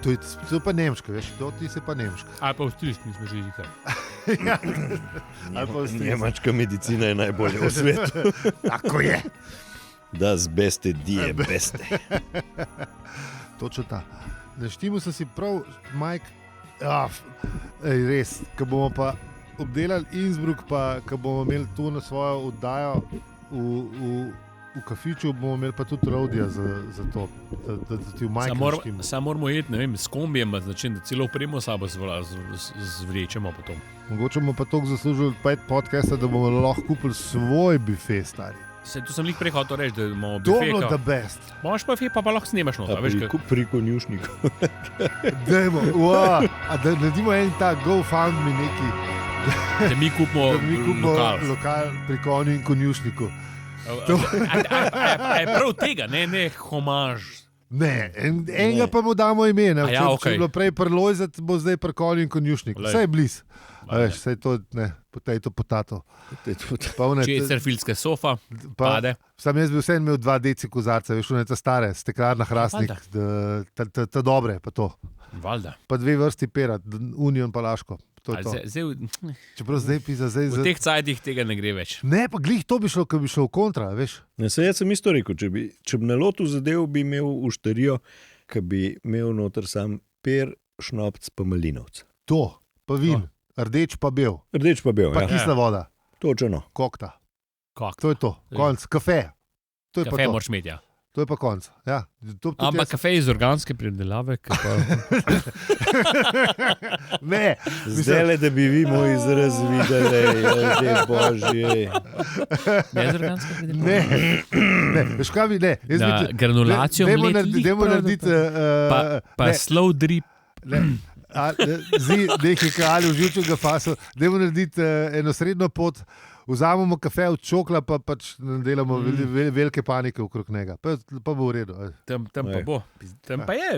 To je pa nemška, veš, to ti se pa nemška. Ali pa avstrijski, nismo že nikaj. Njemačka medicina je najbolje v svetu. Tako je. Das beste die beste. Točno ta. Naštimo se si prav, Mike, res, ko bomo pa obdelali Innsbruck, pa ko bomo imeli tu na svojo oddajo v kafiču, bomo imeli pa tudi rodija za to, da ti v Mike naštimo. Samo moramo jeti, ne vem, s kombijem, znači, da celo opremo sabo zvlečemo potom. Mogoče bomo pa toliko zaslužili 5 podcasta, da bomo lahko kupili svoj bife, stari. Tu sem lih prehotel reči, da imamo To bife. je bilo the best. Imaš pa bife, pa lahko snemaš noter. Pri konjušniku. Dajmo, da naredimo en tak GoFundMe neki, Da mi kupimo lokal pri konju in konjušniku. A je prav tega, ne homaž. Ne, enega pa mu damo ime. Ne? Ja, Če je bilo prej prlojzet, bo zdaj pri konju in konjušniku. Vse je bliz. Veš, vse je to, ne, potato. Chesterfieldska sofa, pade. Sam jaz bi vsem imel 2 deci kozarca, veš, ne ta stare, steklarna hrastnik, ta dobre, pa to. Valjda. Pa 2 vrsti pera, Union pa Laško. To je to. Čeprav zdaj pisa, v teh cajtih tega ne gre več. Ne, pa glih to bi šlo, ko bi šlo v kontra, veš. Ne, jaz sem isto rekel, če bi na lotu zadev, bi imel ušterijo, ki bi imel noter sam per, šnopc pa malinovc. To, pa vin, rdeč pa bel. Rdeč pa bel, pa kisla voda. Točno. Kokta. To je to, konc, kafe. Kafe moraš imeti, ja. To je pa konc. Ja. Ampak kafe iz organske pridelave. Ne. Zdaj, da bi vi moj izraz videli, ljudje božji. Ne iz organske pridelave? Ne. Veš kaj bi, ne. Granulacijo mleti. Dajmo narediti... Pa slow drip. Nekaj ali v živčnega fasu. Dajmo narediti eno srednjo pot. Vzamemo kafe od čokla, pa pač delamo velike panike okrog njega. Pa bo v redu. Tam pa bo. Tam pa je.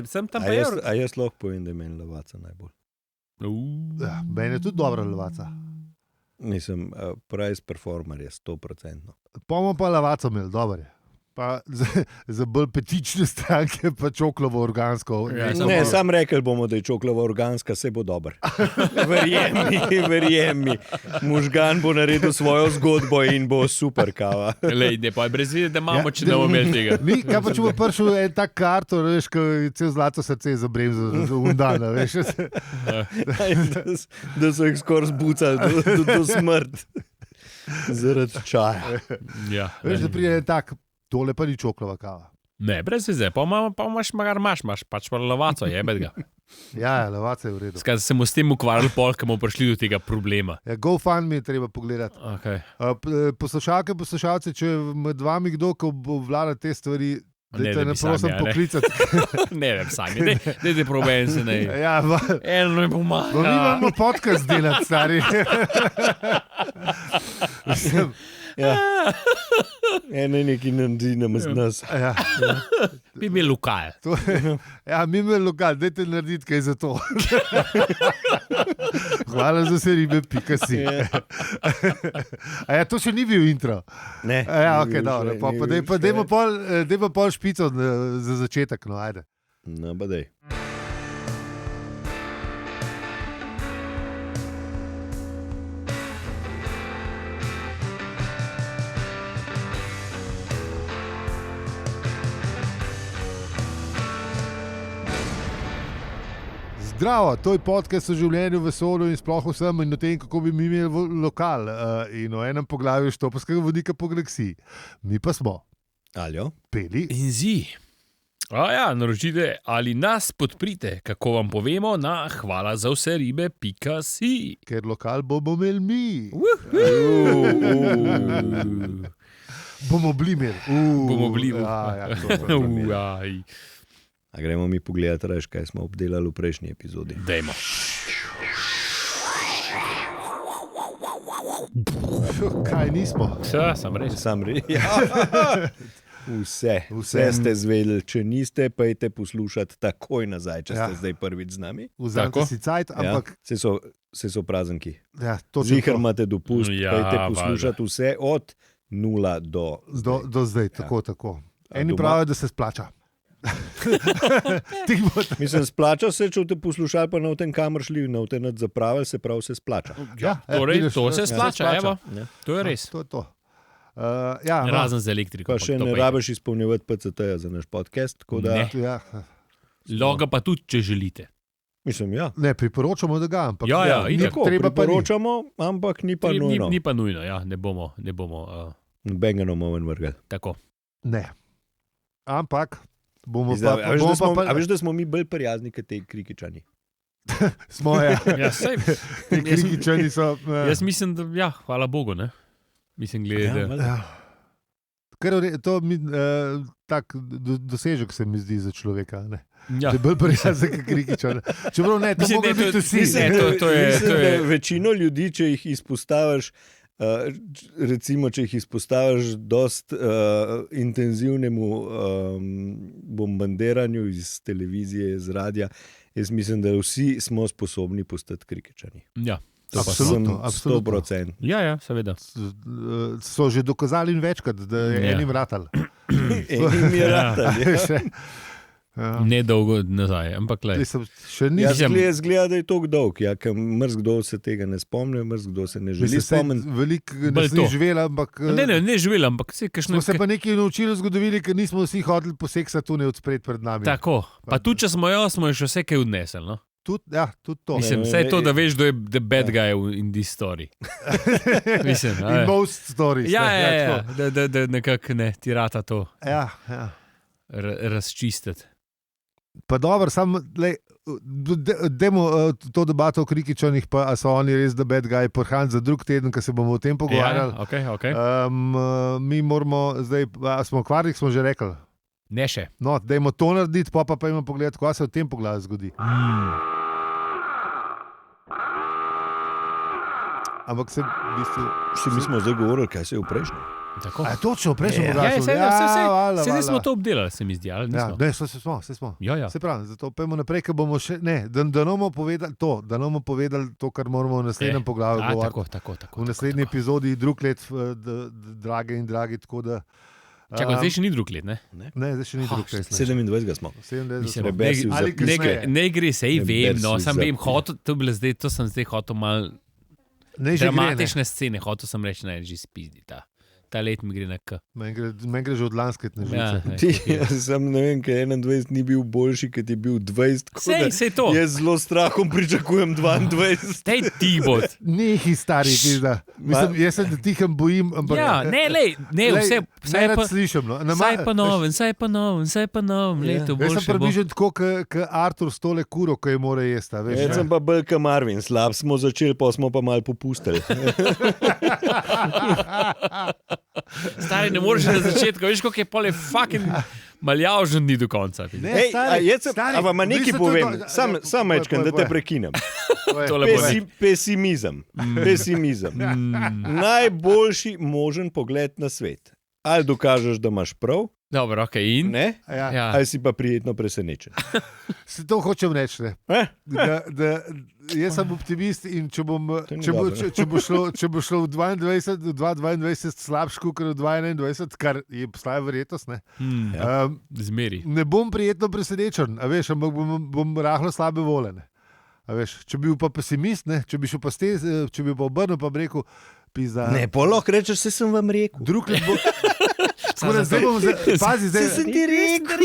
A jaz lahko povem, da je meni Levaca najbolj. Meni je tudi dobra Levaca. Mislim, price performer je 100%. Bomo pa Levaco imeli, dobro je. Pa za bolj petične stranke, pa čoklavo organsko. Ne, sam rekel bomo, da je čoklava organska, se bo dober. Verjem mi. Možgan bo naredil svojo zgodbo in bo super kava. Lej, ne, pa je brez vide, da imamo, če ne bomo imeli tega. Kaj pa če bo prišel en tak karto, veš, ko je cel zlato srce zabrem za undana, veš. Da so jih skoraj zbucali do smrt. Zaradi čaja. Ja. Veš, da prije en tak, tole pa ni čoklava kava. Ne, brez veze, pa imaš, pač pa Levaco, jebet ga. Ja, Levaca je v redu. Skaj se bomo s tem ukvarjali pol, ko bomo prišli do tega problema. Ja, GoFundMe je treba pogledati. Okay. Poslušalci, če med vami kdo, ko bo vlada te stvari, dajte ne prosim poklicati. Ne vem, sami, dajte probaj en se ne. Ja, eno mi pomaga. Mi imamo podcast delati, stari. Ja. Eno neki naredi z nas. Ja. Bi imeli lokal. Ja, mi imeli lokal, dajte narediti kaj za to. Hvala za se ribe, pika si. A ja, to še ni bil intro. Ne. Ja, ok, dobro. Dajmo pol špico za začetek, no, ajde. No, pa dej. Zdravo, to je podcast o življenju, vesolju in sploh vsem in o tem, kako bi mi imeli lokal in o enem poglavju štoparskega vodnika po galaksiji. Mi pa smo. Aljo. Peli. In zi. Naročite ali nas podprite, kako vam povemo, na hvala za vse ribe.si. Ker lokal bomo imeli mi. Bomo bili imeli. Bomo bili. A gremo mi pogledati, kaj smo obdelali v prejšnji epizodi. Dajmo. Kaj nismo? Sam res. Ja. Vse ste zvedeli. Če niste, pejte poslušati takoj nazaj, če ste zdaj prvič z nami. Vzamete si cajt, ampak... Ja. Se so prazniki. Ja, Zihar imate dopust, pejte poslušati vse od 0 do zdaj. Tako. Eni pravijo, da se splača. Mislim, splača se, če te poslušali, pa na tem kamer šli, na tem zapravili, se pravi, se splača. Torej, vidiš, to se ja, splača, evo. Ja. To je res. To je to. Ja, no. Razen za elektriko. Pa še to ne pa je. rabiš izpolnjevati PCT-ja za naš podcast, tako da, Ne. Ja. Loga pa tudi, če želite. mislim, ja. Ne, priporočamo, da ga, ampak Ja, itak. Tako, treba pa ni. priporočamo, ampak ni pa nujno. Ni pa nujno, ja, ne bomo Nobenega ne bomo ven vrgli. tako. Ne. Ampak bomo Zdaj, pa, a veš, bomo da smo, pa, a veš, da smo mi bolj prijazni kot te krikičani. smo, ja. Ja, sej, Ti krikičani so. jaz mislim, da ja, hvala Bogu, ne. Mislim, glede. valjda. Ja. Kar je to tak dosežek, se mi zdi za človeka. Ne? Ja. Da je bolj prijazen kot krikičan. Čeprav ne, to Mislim, morajo ne, to- biti vsi. mislim, ne. to je- Mislim, to je- da večino ljudi, če jih izpostaviš, recimo, če jih izpostaviš dost intenzivnemu bombardiranju iz televizije, iz radia, jaz mislim, da vsi smo sposobni postati krikičani. Ja. To pa Absolutno, sem absolutno. 100%. Ja, seveda. So že dokazali in večkrat, da je Ja. enim ratal. In je rata. Še, ja. Ne dolgo nazaj, ampak le. Še ni. Ja, Mislim- zgleda, da je to dolg. Ja, mrzkdo se tega ne spomni, mrzkdo se ne želi Mislim, spomniti. veliko Bolj nas ni to. živela, ampak Ne živela, ampak se kakšno. smo se pa nekaj naučili v zgodovini, ker nismo vsi hodili poseksati tu ne odspred pred nami. Tako. Pa tudi, če smo jo, smo jo še vse kaj odnesli. No? Tudi to. Mislim, vse to, da veš, kdo je the bad guy in this story. Mislim, a In je. most stories. Ja, ne, ja, tako. ja, da nekako ne, ti rata to Ja, ja. razčistiti. Pa dobro, samo dajmo to debato o krikičanih, pa a so oni res the bad guy, porhan za drug teden, ko se bomo o tem pogovarjali. Ja, okay. Mi moramo zdaj, a smo kvarnih, smo že rekli. Ne še. No, dajmo to narediti, pa imamo pogled, kaj se v tem pogledu zgodi. Ampak se v bistvu. Mi smo zdaj govorili, kaj se je v prejšnjem. Tako. A je točno v prejšnjem Ja, pogledu? Vse smo to obdelali, se mi zdi. Ali Ja, nismo? ne, se smo. Ja. Se pravi, zato pojmo naprej, ker bomo še, ne, da nam bomo povedali to, kar moramo v naslednjem poglavju govoriti. Tako. V naslednji epizodi, drug let, drage in dragi, tako da. Čakaj, zdaj še ni drug let, ne? Ne, zdaj še ni drug let. 27 smo. 27. Mislim, Rebesi v Ali zapisnik. kasneje. Ne gre, sej vem, no, Rebesi sam vem, zapisnik. to sem zdaj hotel malo Ne, že gre, ne. dramatične scene, hotel sem reči, ne, že spizdi ta let mi gre na K. Meni gre že od lanske na Ja, živce. Ti, sam ne vem, ker 21 ni bil boljši, kot je bil 20. tako da Sej to. Jaz zelo strahom pričakujem 22. Tej ti bo. Nehi stari, pizda. Mislim, jaz se tihem bojim, ampak. Ja, ne, vse ne rad slišim. No. Saj pa novem, leto Jaz sem boljše bo. približen tako, kot Artur s tole kuro, ko je mora jesti. a veš. Jaz sem pa bolj kot Marvin, slab smo začeli, pa smo pa malo popustili. Stari, ne moreš na začetku, veš, koliko je pole fucking maljavžen ni do konca. Ne, Ej, stari, a vam nekaj povem, sam mečkam, da te prekinem. Tole bo ne. Pesimizem. Najboljši možen pogled na svet. Ali dokažeš, da imaš prav, Dobro, ok, in? ne? Ja. Ja. Ali si pa prijetno presenečen. Se to hočem reči. Ne. Da, jaz sem optimist in če, To ni če, bo, dobro. če bo šlo v 2022 slabše kot v 2021, kar je obstaja verjetnost, ne, Ja. Zmeri. ne bom prijetno presenečen, a veš, ampak bom rahlo slabe volene. Če bi bil pa pesimist, ne, če bi šel pa stez, če bi pa obrnil, pa bi rekel, pizda. Ne, pa lahko rečeš, se sem vam rekel. Drug let bo. Tako da zdaj bom, pazi, zdaj Se sem ti rekel.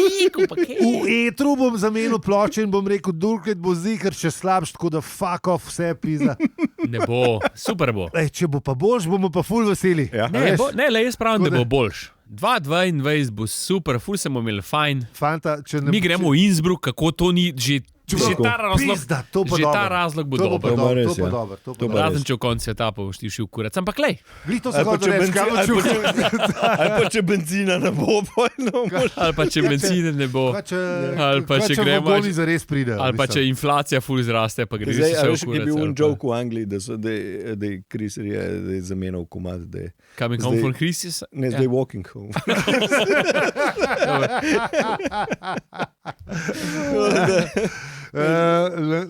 v etru bom zamenil ploče in bom rekel, drug let bo zikr, če slabš, tako da fuck off vse pizda. Ne bo, super bo. Ej, če bo pa boljš, bomo pa ful veseli. Ja. Ne, le jaz pravim, Tako da da- bo boljš. 2022 bo super, ful se bomo imeli fajn. Fanta, če ne Mi gremo v Innsbruck, kako to ni že ta razlog. Pizda, to pa Že dobro. ta razlog bo To bo pa dober. To bo dobro, res, to bo ja. dobro, to bo To bo dobro. Razen če v koncu sveta pa boš ti šel kurac. Ampak lej, Glih to se Ali pa hoče reči, kam ali pa če benzina ne bo, pojno. ali pa če benzine ne bo, Ali pa če gremo- Oni zares pridejo. ali pa če inflacija ful zraste, pa gre Zdaj, a vse veš, v je bil kurac. un joke v Angliji, da je Chris je zamenjal komad, da je Coming home from Christmas? ne zdaj walking home.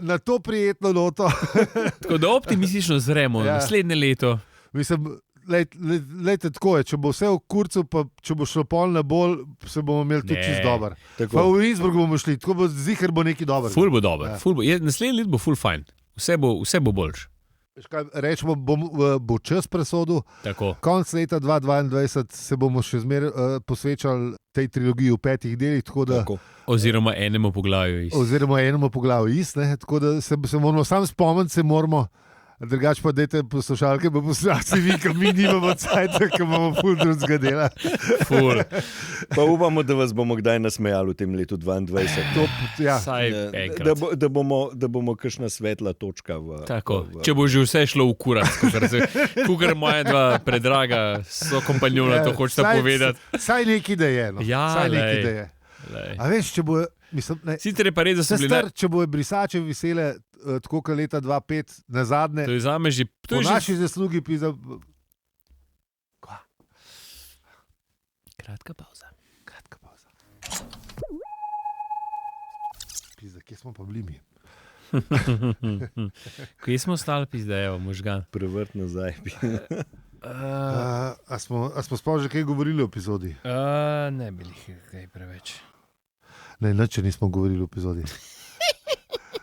Na to prijetno noto. Tako da optimistično zremo Ja. naslednje leto. Mislim, Lejte, tako je, če bo vse v kurcu, pa če bo šlo pol na bolj, se bomo imeli tudi čist dober. Pa v Innsbruck bomo šli, tako bo zihar bo neki dober. Ful bo dober. Ja. Naslednji let bo ful fajn. Vse bo boljš. Rečemo, bo čas presodil. Konc leta 2022 se bomo še zmeraj posvečali tej trilogiji v 5 delih. Tako. Oziroma enemu poglavju ist. Tako da se moramo sam spomniti, se moramo. Drugač pa dajte poslušalke, pa poslušalci vi, ker mi nimamo cajta, ker imamo ful drugega dela. Ful. Pa upamo, da vas bomo kdaj nasmejali v tem letu 2022. Da bomo kakšna svetla točka Če bo že vse šlo v kurat, kukar moja dva predraga so kompanjona, to hočeta povedati. Saj neki da je. Saj neki da je. A veš, če bo... Sicer je pa res, da so bili... Če bo brisače vesele tako kot leta 2005 nazadnje, to je zame že... Po naši zaslugi pisa... Kratka pauza. Pisa, kje smo pa bili mi? Kje smo stali, pisa, evo, možgan. Prevrt nazaj. A smo sploh že kaj govorili o epizodi? Ne bili kaj preveč. Ne, nič nismo govorili o epizodi.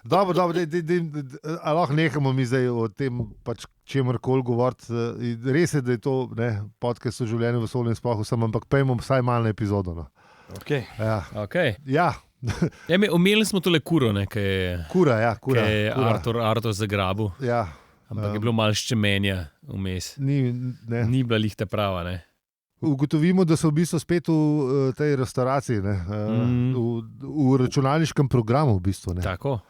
Dobro, lahko nehamo mi zdaj o tem, pač čemorkoli govoriti. Res je, da je to podcast o življenju v vesolju in sploh vsem, ampak pejmo vsaj malo na epizodo. No. Ja. Omeli smo tole kuro, ki je Artur zagrabil. Ja. Ampak je bilo malo ščemenja vmes. Ni bila lihta prava, ne. Ugotovimo, da so v bistvu spet v tej restauraciji, v računalniškem programu v bistvu. Ne. Tako.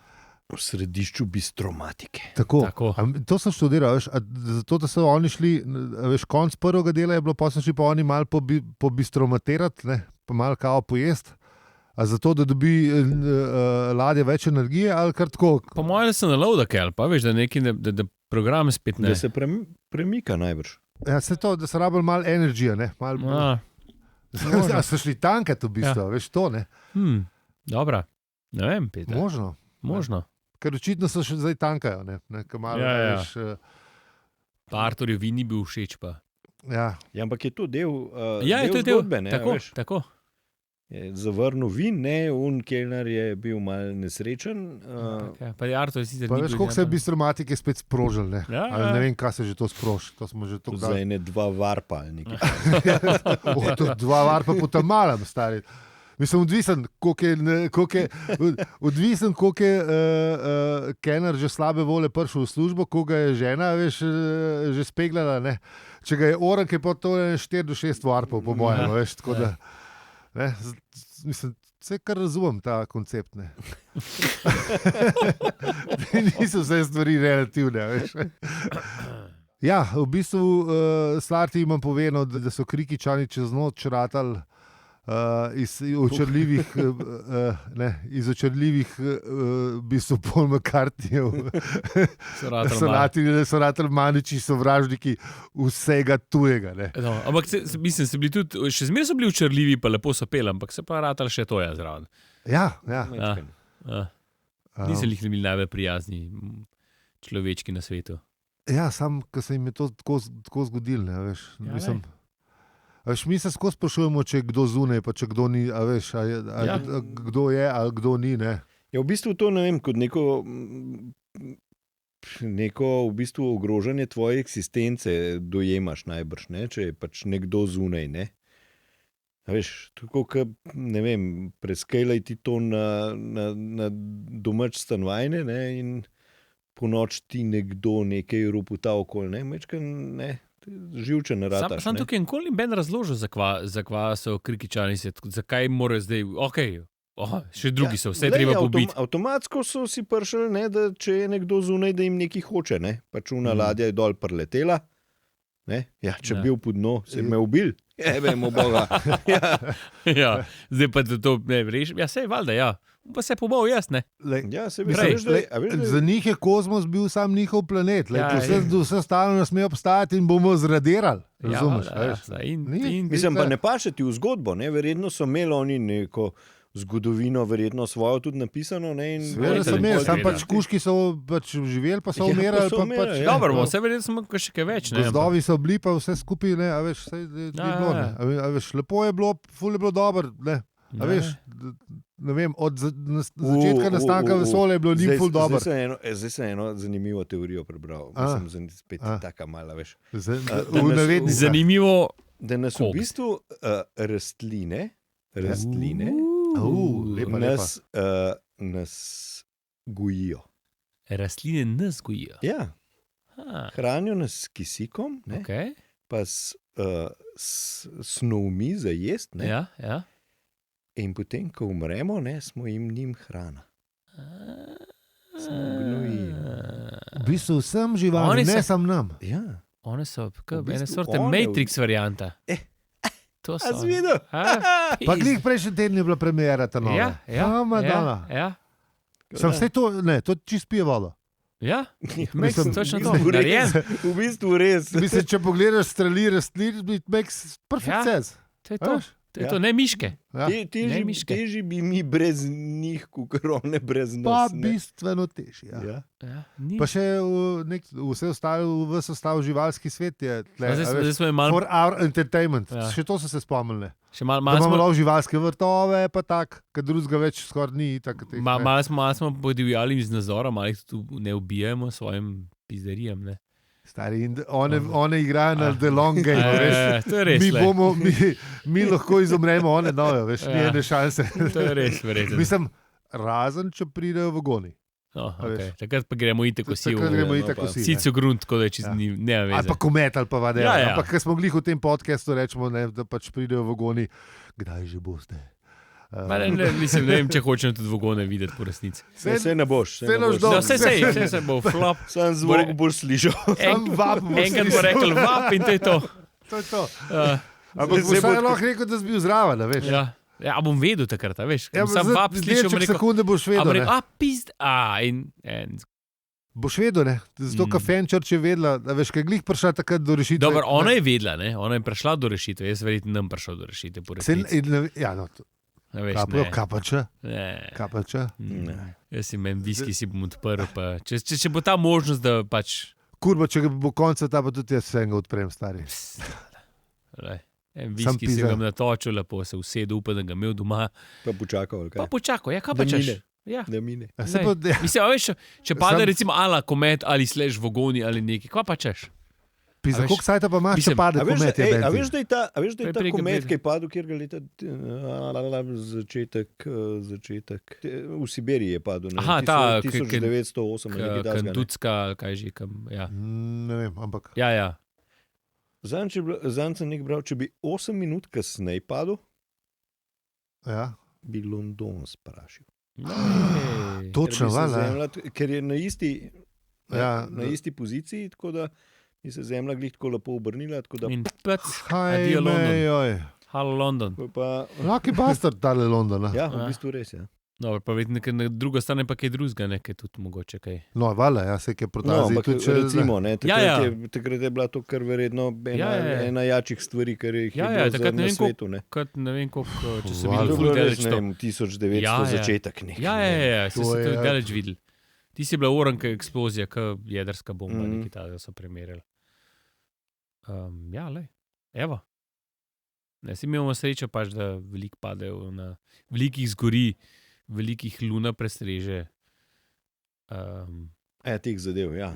V središču bistromatike. Tako. To sem študiral, zato da so oni šli, konc prvega dela je bilo, pa so šli pa oni malo pobistromatirati, pa malo kao pojesti. A zato, da dobi ladja več energije, ali kar tako? Po mojem se nalovda kaj, pa veš, da program spet ne. Da se premika najbrž. Ja, se to, da se rabili malo energije, ne? So šli tankat v bistvu, veš to, ne? Dobra, ne vem, Peter. Možno. Ker očitno so še zdaj tankajo, ne? Veš, pa Arturju vin ni bil všeč pa. Ja, ampak je to del zgodbe, ne? Tako. Zavrnil vin, kelner je bil mal nesrečen. Pa je Artur sicer pa veš, koliko se je bistromatike spet sprožil, ne? Ne vem, kaj se že to sproži. To smo že to za ene 2 varpa ali nekaj. 2 varpa po tam malem, stari. Mislim, koliko je kelner že slabe vole prišel v službo, koga je žena, veš, že speglala, ne? Če ga je oran, je pa to 4 do 6 varpov, po mojem, veš, tako da... Ne, mislim, vse kar razumem ta koncept. Niso vse stvari relativne. Veš. Ja, v bistvu Slarti imam povedano, da so Krikičani čez noč ratali iz očarljivih v bistvu Paul McCartneyjev. So ratali maniči sovražniki vsega tujega. No, ampak mislim, se bili tudi, še zmeraj so bili očarljivi, pa lepo so peli, ampak se pa ratali še to je zraven. Ja. Niso jih bili najbolj prijazni človečki na svetu. Ja, sam, ko se jim je to tako zgodilo, ne, veš, mislim... mi se skozi sprašujemo, če je kdo zunaj, pa če kdo ni, kdo je, ali kdo ni, ne? Ja, v bistvu to, ne vem, kot neko v bistvu ogrožanje tvoje eksistence dojemaš najbrž, ne? Če je pač nekdo zunaj, ne? A veš, tako kot, ne vem, preskajlaj ti to na domač stanovanje, ne? In po noč ti nekdo nekaj ruputa okoli, ne? Mečkan, ne? Živčen rataš. Sam tukaj nikoli ni ben razložil, zakva so Krikičani, zakaj morajo zdaj, še drugi so, vse treba pobiti. Avtomatsko so si prišli, ne, da če je nekdo zunaj, da jim nekaj hoče, ne, pač una ladja je dol preletela, ne, ja, če bil pod dno, se me ubil, vemo Boga. Zdaj pa to ne rešim, sej valjda, pa se pobal jaz, ne. Ja, se bi za njih je kozmos bil sam njihov planet, vse stalno ne sme obstajati in bomo zradirali, razumeš? Mislim, pa ne paše ti v zgodbo, ne, verjetno so imeli oni neko zgodovino verjetno svojo tudi napisano. Ne, in Seveda Seveda so imeli, pol sam gre, pač da. kužki so pač živeli, pa so Ja, pa umirali. so Pa umirali, pač, ja. Dobro, vse verjetno smo še kaj več. Ne, Gozdovi so bili, pa vse skupaj, ne, a veš, saj, ni Ja, bilo, ja. ne. A veš, lepo je bilo, ful je bilo dobro, ne. A veš, ne vem, od začetka nastanka vesolja je bilo njim ful dobro. Zdaj sem eno zanimivo teorijo prebral. Mislim, spet taka mala, veš. V navednicah. Zanimivo. Da nas Koliko? v bistvu rastline Lepa, lepa. nas gojijo. Rastline nas gojijo. Ja, Ah, hranijo nas s kisikom, ne, okay. pa s snovmi za jesti. Ne, Ja, ja. in potem, ko umremo, ne, smo njim hrana. Smo gnojilo. V bistvu vsem živalim, Oni ne so- sam nam. Ja, One so V bistvu ene sorte one- Matrix varianta. To so. a si videl? Pa glih prejšnji teden je bila premjera ta nova. Ja, ja. Madonna. Ja, Sem vse to, ne, to čist pije vodo. ja. Mislim, Mislim, točno to. v Narejen. v bistvu res. Mislim, če pogledaš streli rastlin, it makes perfect Ja. sense. To je to. Veš? To je Ja. to, ne miške. Ja. Ne, miške. Težji bi mi brez njih, kot one brez Pa nas. ne. bistveno težje. Ja. Ja. Ja, ni. Pa še vse ostal živalski svet je tle. No, a zdaj veš, smo jim malo, For our entertainment. Ja. Še to so se spomnili. še malo, Da malo imamo smo, lahko živalske vrtove, pa tako, ker drugega več skoraj ni. Tak, teh, ne. malo smo podivjali z nazorom, ali jih tu ne ubijemo s svojim pizderijam. Ne? Stari, in one igrajo na the long game. Veš. To je res. Mi lahko izumremo, one nove, veš, ni Ja. ene šanse. To je res, verjetno. Mislim, razen če pridejo v goni. No, a veš. okay. Takrat pa gremo itek vsi Takrat v gremo no, itak pa vsi. ne. sico grunt, tako da je čez Ja. njim, ne Ali vem. pa komet ali pa vade. Ja, ja. Ampak, ker smo glih v tem podkastu, rečemo, ne, da pač pridejo v goni, kdaj že boste. Mislim, ne vem, če hočem tudi vogone videti po resnici. Vse ne boš. saj naš No, dom. vse se bo flop. Sam zvok boš slišal. Sam vab boš Enkrat bo slišal. rekel vap in to je to. To je to. Uh, Ampak Zdaj vsaj bo- lahko rekel, da si bil zraven, a veš. ja. Ja, a bom vedel takrat, a veš. Ja, Sam vap slišal, bom rekel, sekunde boš a vedel. bom ne. rekel, a pizd, a in Boš vedel, ne. Zato, ker Fenčerč je vedela, da veš, kaj glih prišla takrat do rešitve. Dobro, ona je vedela, ne? Ona je prišla do rešitve, jaz verjetno nem prišel do rešitve po resnici. Ja, no, A veš, kapajo, ne. kapača, Ne. kapača. Ne. Jaz si meni viski si bom odprl, pa če bo ta možnost, da pač Kurba, če bo konec sveta, pa tudi jaz vsega odprem, stari. lej, en Sam viski si pizda. ga natočil, lepo se usedel, upam, da ga imel doma. Pa počakal, ali Pa kaj? počakaj, ja, kaj Da pa češ? mine. Ja. Da mine. Ja, se Lej, pa, ja, Mislim, a veš, če pade Sam- recimo ala komet ali sleš vogoni ali nekaj, kva pa češ? pisa, a veš, koliko sajta pa imaš, če mislim, pade A veš, komet, je a Benzi? veš, da je ta, a veš, da je ta Prej komet, ga ki je padel, kjer ga leta začetek. V Sibiriji je padel. Ne? Aha, ta, ki- 1908 ali nekaj takega, ne. Kandutska, ali kaj že, kam, ja. Ne vem, ampak. Ja, ja. Zanj sem nekaj bral, če bi 8 minut kasneje padel, Ja. bi London sprašil. Ej. Točno, valjda. Ker je na isti, Ja, na isti poziciji, tako da bi se zemlja glih tako lepo obrnila. Tako da, In pac, Kaj Adijo, London. me, joj. halo London. pa, Lucky bastard, tale London. ja, Ja. v bistvu res je. Ja. Dobro, pa vedno, na druga strani pa kaj drugega, nekaj tudi mogoče kaj. No, valjda, ja, se je No, prodazi. ampak recimo, ne, takrat, Ja, ja. takrat je bila to kar verjetno ena, Ja, ja, ja. ena jačih stvari, kar jih Ja, je ja, bilo takrat za- ne na vem, koliko- svetu. Ne. Kot ne vem, koliko, če se Valjda. vidi To je ful bilo res, daleč ne to. vem, 1900 Ja, ja. začetek. Nek, Ja, ja, ja, se To je je- tudi daleč videl. Ti si bila uranka eksplozija, kot jedrska bomba, Mhm. nekaj takega so primerjali. Ja, le, evo. Ne, si imamo srečo, pač, da veliko padejo, na velikih zgori, velikih luna prestreže. Teh zadev, ja.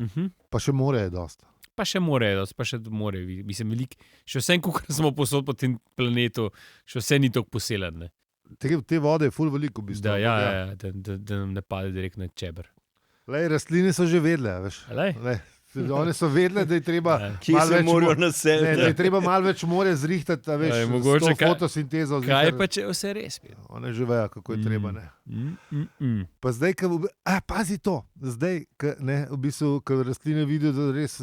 Pa še more je dost. Pa še more, pa še more, mislim, velik, še vse, kar smo posod po tem planetu, še vse ni tako poseljen. Te vode je ful veliko, v bistvu. Da, ja, ampak ja, da nam ne pade direktno na čeber. Lej, rastline so že vedle, a veš. Lej? Lej, one so vedle, da je treba. Ja. Kje malo se več morajo Ne, da je naseliti? treba malo več more zrihtati, a veš, Ej, s mogoče to kaj- fotosintezo. Kaj ziher. pa če je vse res? One že vejo, kako je treba. Ne. Pa zdaj, pazi to, zdaj, v bistvu, ko rastline vidijo, da res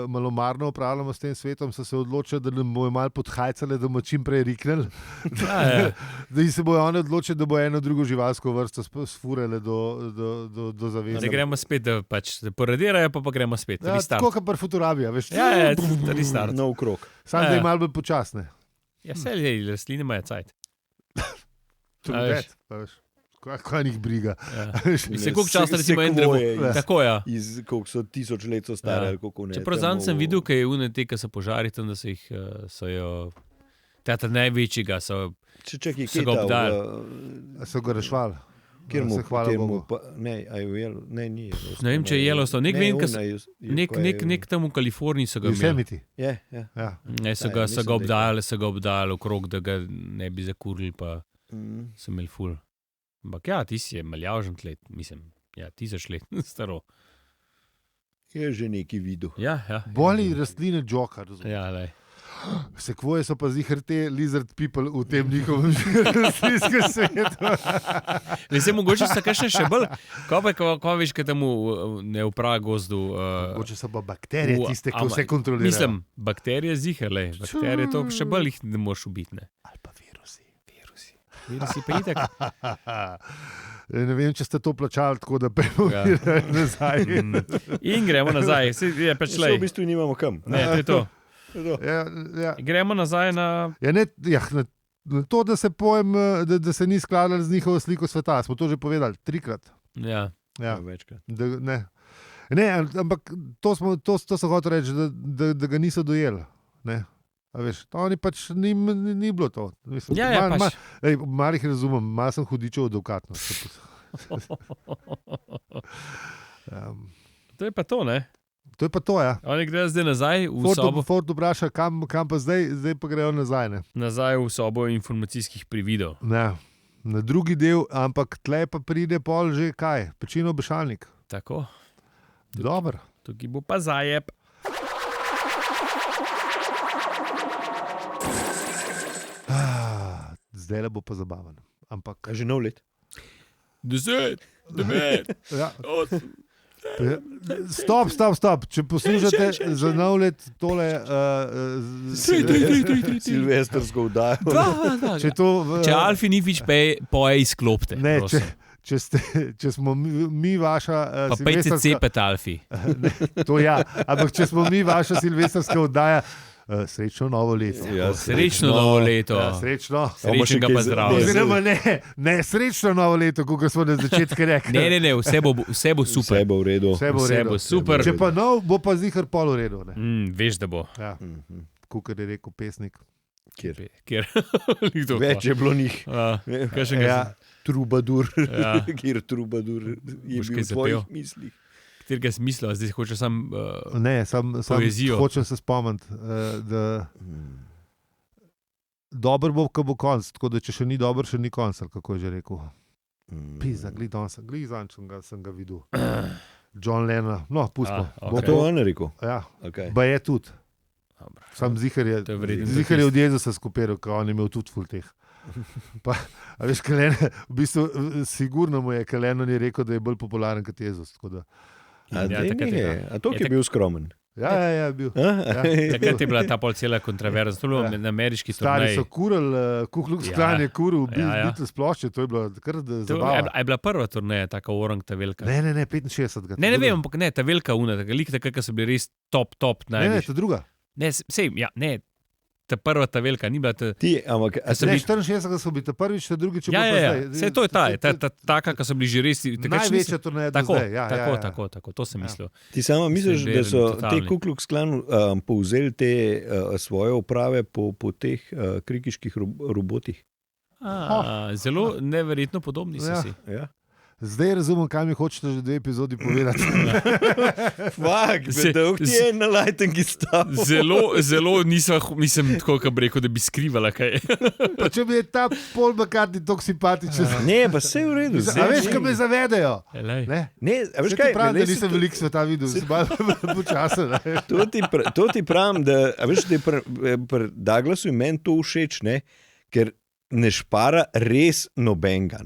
malomarno upravljamo s tem svetom, so se odločili, da nam bojo malo podhajcale, da bomo čim prej riknili. Ja, Da se bojo one odločili, da bo eno drugo živalsko vrsto sfurale do zaveze. Da gremo spet, da pač da poradirajo, pa gremo spet. Ja, Restart. tako kot pri Futurabiji, veš. Ja, restart. Na okrog. Sam da je Ja. malo bolj počasne. Ja, vse ljudi, rastline imajo cajt. A veš. Kaj njih briga. Ja. Se koliko časa recimo en drevo? Tako ja. Koliko so 1000 let so stare, ali koliko ne. Čeprav zanj sem videl, kaj je unete, ki so požari tam, da so jih, so jo, teta največjega so ga obdali. So ga rešvali. Kjer mu, hvala Bogu. Ne, ni. Ne vem, če je Yellowstone. Nek tam v Kaliforniji so ga imeli. Yosemite. Ja. Ne, so ga obdali okrog, da ga ne bi zakurili, pa so imeli ful. Ampak ja, ti si je maljavžen let, mislim, 1000 let staro. Je že neki videl. Ja. Boli rastline džoka, razumem. Ja, lej. Sekvoje so pa zihar te lizard people v tem njihovem rastlinskem svetu. Ne, se mogoče so kakšne še bolj, ko veš, kaj temu ne v pragozdu. Mogoče so pa bakterije tiste, ki vse kontrolirajo. Mislim, bakterije zihar, lej. Bakterije to še bolj jih ne moš ubiti, ne. Ali pa virusi. Virusi pa itak. Ne vem, če ste to plačali, tako da premoviraj nazaj. In gremo nazaj. Je pač lej. V bistvu nimamo kam. Ne, to je to. Ja. Gremo nazaj na... Na to, da se pojem, da se ni skladal z njihovo sliko sveta. Smo to že povedali 3-krat. Ja. Večkrat. Ne, ampak to so hotel reči, da ga niso dojeli. Ne. A veš, to oni pač ni bilo to. Mislim, pač. Malih razumem, malo sem hudičev odokatno. To je pa to, ne? To je pa to, ja. Oni grejo zdaj nazaj v sobo. Ford vpraša, kam pa zdaj pa grejo nazaj. Ne? Nazaj v sobo informacijskih prividov. Ne, na drugi del, ampak tle pa pride pol že kaj? Pečino obešalnik. Tako. Dobar. Tukaj bo pa zajeb. Zdaj le bo pa zabaven. Ampak... A že nov let? 10, 9, Ja. 8. Stop. Če poslušate za nov let tole Silvestrsko vdajo. Da. Če Alfi ni več poje izklopte. Ne, če smo mi vaša pa pejte cepet Alfi. To ja, ampak če smo mi vaša silvestrska vdaja, srečno novo leto. Srečno novo leto. Srečno. Srečnega pa zdravja. Oziroma ne, srečno novo leto, kot smo na začetku rekli. Ne, vse bo super. Vse bo v redu. Vse bo super. Če pa nov, bo pa zihar pol v redu. Veš, da bo. Ja. Kukar je rekel pesnik. Kjer? Kjer? Več je bilo njih. Trubadur. Kjer Trubadur je bil v tvojih mislih. Katerega smisla, zdaj hoče sam poezijo. Hočem se spomniti, da dober bo, ko bo konc, tako da če še ni dober, še ni konc, kako je že rekel. Pizda, glizan sem ga videl. John Lennon, no, pustimo. Okay. To on je rekel? Ja, okay. Ba je tudi. Sam zihar je od Jezusa skupiral, ko on je imel tudi ful teh. Pa, a veš, v bistvu, sigurno mu je, ker Lennon je rekel, da je bolj popularen kot Jezus, tako da... A to, ki je bil skromen. Ja, bil. Takrat je bila ta pol cela kontroverza, to je bilo na ameriški turneji. Stari so kurili, Ku Klux Klan je kuril, Beatles plošče, to je bilo kar zabava. Je bila prva turneja, taka Orang, ta velika? Ne, 65. Ne vem, ampak ne, ta velika una, taka lik, takrat so bili res top najviš. Ne, ta druga. Ne, ta prva, ta velika, ni bila ta... Ampak... Ne, 64 so bili ta prvič, ta drugič, če bo pa zdaj. Vse to je taka, ki so bili že res... Največja turneja do zdaj. Tako, to sem mislil. Ti sama misliš, da so te Ku Klux Klan povzeli te svoje uprave po teh krikiških robotih? Zelo neverjetno podobni so si. Ja. Zdaj razumem, kaj mi hočete že 2 epizodi povedati. Fak, dolg ti je na lightingi stav. Zelo nisem tako, kot bi rekel, da bi skrivala kaj. Pa če bi je ta Paul McCartney tako simpatičen. Ne, pa vse v redu. A veš, kaj me zavedajo? Ne, a veš kaj? Pravim, da nisem veliko sveta videl, sem malo počasen. To ti pravim, da je pri Douglasu in meni to všeč, ne? Ker ne špara res nobenega.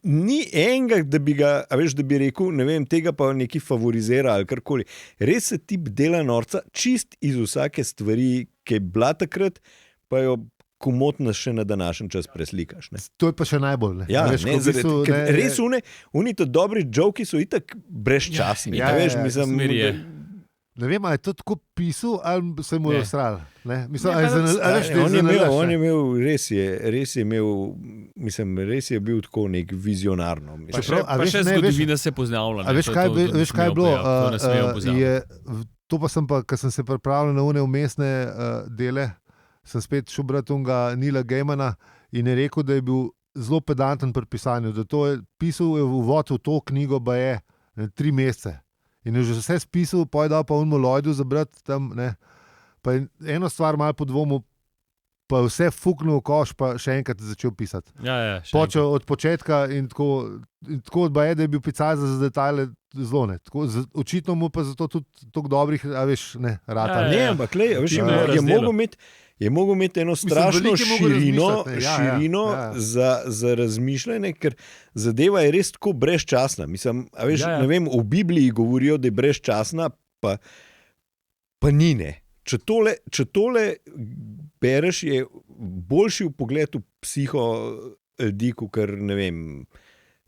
Ni enega, da bi ga, da bi rekel, ne vem, tega pa neki favorizira ali karkoli. Res se tip dela norca čist iz vsake stvari, ki je bila takrat, pa jo komotno še na današnji čas preslikaš. Ne? To je pa še najbolj. Ja, res oni to dobri joki so itak brezčasni. Smeri je. Ne vem, ali je to tako pisal, ali se mu je Ne. usral. Mislim, Ne, ali pa On je imel, res je imel, mislim, res je bil tako nek vizionarno. Pa Mislim. še zgodovina se poznavlja. A veš, kaj je bilo? To ne smemo pozabiti. To pa sem pa, ko sem se pripravljal na umestne dele, sem spet šel brati unga Nila Gaimana in je rekel, da je bil zelo pedanten pri pisanju, da to je pisal je uvod v to knjigo, pa je 3 mesece. In je že vse spisal, pa je dal pa unmo Lloydu zabrati tam, ne. Pa je eno stvar malo podvomil, pa je vse fuknil v koš, pa še enkrat začel pisati. Ja, Počel od početka in tako da je bil pisar za detajle zelo ne. Očitno mu pa zato tudi toliko dobrih, a veš, ne, rata. Ja, Ne, ampak lej, veš, Tim je razdelo. je mogel imeti eno strašno veliko je mogel širino, razmišljati, ne. širino za razmišljanje, ker zadeva je res tako brezčasna. Mislim, a veš, Ja. ne vem, v Bibliji govorijo, da je brezčasna, pa ni ne. Če tole bereš, je boljši vpogled v psiho ljudi, kot ne vem,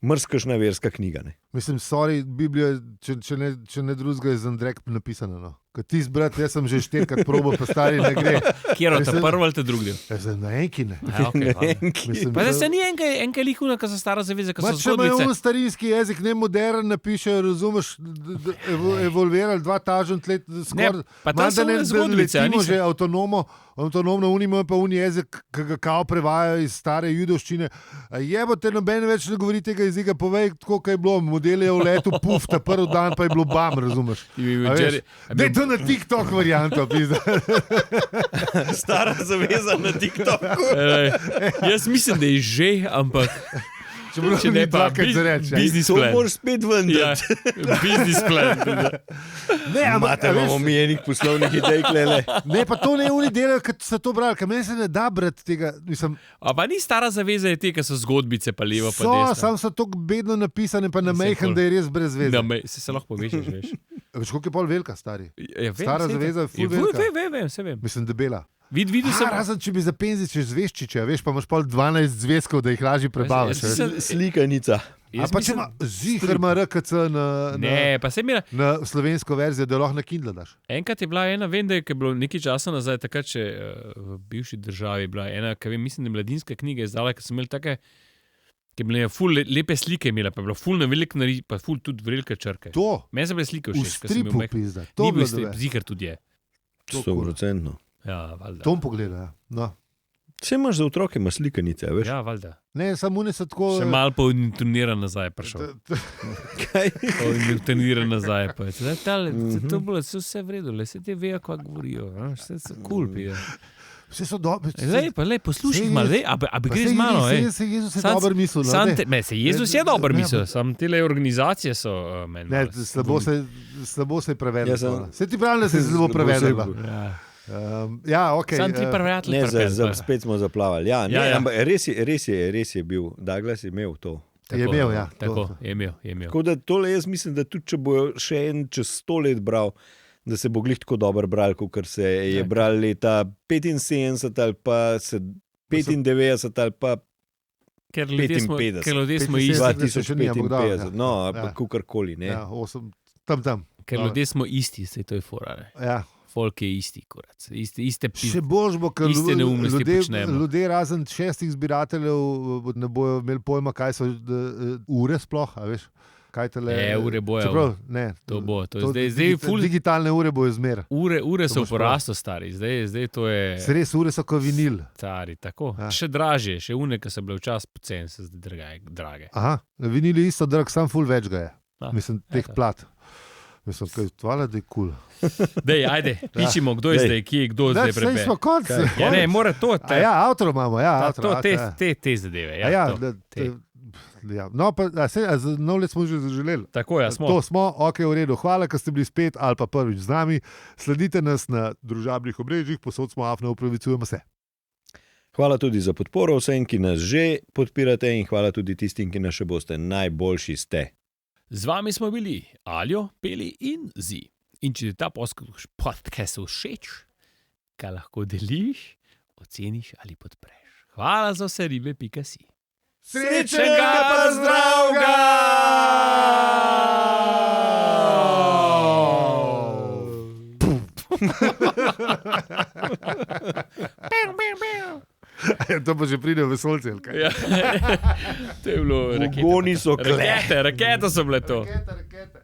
mrskašna verska knjiga. Ne? Mislim, sorry, Biblija, če ne drugega, je za Andrek napisana. No. Ko ti zbrati, jaz sem že 4-krat probo, pa stari ne gre. Kjer je ta Mislim- prvi ali ta drugi del? Ja, zdaj na enki ne. Ja, okay, hvala. Mislim, Pa zdaj se ni enka lihuna, ki so stara zaveza, ki Ma, so če imajo zgodbice. starinski jezik, ne modern, napišejo, razumeš, evolvirali 2000 let, skoraj. Pa tam so one zgodbice, a letimo niso? že avtonomno unimo, pa uni jezik, ki ga kao prevajajo iz stare judovščine. Jebote, noben več ne govori tega jezika, povej, tako kaj je bilo, model je v letu, puf, ta prvi dan pa je bilo bam, razumeš. A veš, daj to na TikTok varianto, pizda. Stara zaveza na TikToku. Jaz mislim, da je že, ampak Čeprav če ni ne pa dvakrat za reči, ja. biznis To plan. moraš spet Ja, vendati. biznis plan. Ne, ampak, Imate a veš, imamo mi enih poslovnih idej, klele. ne, pa to ne oni delajo, ker so to brali, ker meni se ne da brati tega. Mislim, A pa ni stara zaveza, je te, ki so zgodbice, pa levo, pa so, desno. sam so tako bedno napisane, pa na Mislim, mejhen, ful. da je res brez veze. Se lahko povečaš, veš. Veš, koliko je pol velika, stari? Ja, vem, Stara saj zaveza je ful vem. velika. Vem, se vem. Mislim, debela. Videl sem. Razen, če bi za penziče zvežčiče, veš, pa imaš pol 12 zvezkov, da jih lažje prebaviš. Jaz- veš. jaz- Slikanica. A pa če ima zihar ima RKC Ne, pa se mi. na slovensko verzijo, da lahko na Kindle daš. Enkrat je bila ena, vem, da je bilo nekaj časa nazaj, takrat, če v bivši državi je bila ena, ki vem, mislim, da je mladinska knjiga izdala, ki so imeli take, ki je bile ful lepe slike, imela, pa je bilo ful na velik nari, pa ful tudi velike črke. To, Meni so bile slike v všeč, ker sem stripu imel pizda. Ni To bil bilo strip, dobe. zihar tudi je. 100%. Ja, valjda. Tom pogleda, ja. No. Vse imaš za otroke, ima slikanice, veš? Ja, valjda. Ne, samo oni so tako... Še malo pa turnira nazaj prišel. Kaj? Turnira nazaj. Pa je zdaj tale, to bilo vse v redu, le se te vejo, kaj govorijo. Vse so kul. Vse so dobri. Lej, pa lej, poslušaj Sej, malo, lej, a bi gre z mano, ej. Se Jezus je Sam- dober misel. no, Sam daj. se Jezus je dober Ne, misel, sam te organizacije so meni. Ne, malo slabo se je prevedel. Ja, sem- Se ti pravi, da se je slabo Slabo se je prevedel. Ja. Ja, ok. Sam ti prijatelj. Ne, spet smo zaplavali. Ja, ne, Ja, ja. ampak res je bil. Douglas je imel to. Je imel, ja. Tako, to. je imel. Tako da tole jaz mislim, da tudi če bo še en čez 100 let bral, da se bo glih tako dobro bral, kot se je Tak. bral leta 75 ali pa 95 ali pa Ker ljudje smo, 55. ker ljudje smo 75. isti. še ni, ampak dobro, 2055, ja. no, ali pa Ja. kakorkoli. Ja, 8, tam. Ker Dobro. ljudje smo isti, se to je fora. Ne. Ja. Folk je isti, kurac. Iste Še bož bo, ker iste neumnosti počnemo. ljudje razen 6 zbirateljev ne bojo imeli pojma, kaj so ure sploh, a veš. Kaj tele, Ure bojo. Čeprav, ne, To bo. To je zdaj ful. Digitalne ure bojo zmer. Ure so boš v porastu, stari. Zdaj to je. Res ure so kot vinil. Stari, tako. Ja. Še dražje, še une, ki so bile včasih poceni, so zdaj drage. Aha, vinil je isto drag, sam ful več ga je. Ah, Mislim, teh eto. plat. Mislim, kaj tvala, da je kul. Dej, ajde, pičimo, kdo je Dej. zdaj, kje je kdo zdaj Sej prebere. smo konc. Ja, ne, mora to. Ja, avtor imamo, ja. Ta, avtor, to, ja. te zadeve. Ja, Ja, to, te. ja. No, pa nov let smo že zaželeli. Tako, ja, smo. To smo, ok, v redu. Hvala, ker ste bili spet ali pa prvič z nami. Sledite nas na družabnih omrežjih, posod smo afno, upravičujemo se. Hvala tudi za podporo vsem, ki nas že podpirate, in hvala tudi tistim, ki nas še boste. Najboljši ste. Z vami smo bili Aljo, Peli in Zi. In če ti ta podcast všeč, ga lahko deliš, oceniš ali podpreš. Hvala za vse ribe, pika si. Srečnega pa zdravega! To pa že pride v vesolce. Ja. To je bilo Pogoni so rakete so bile to. Rakete.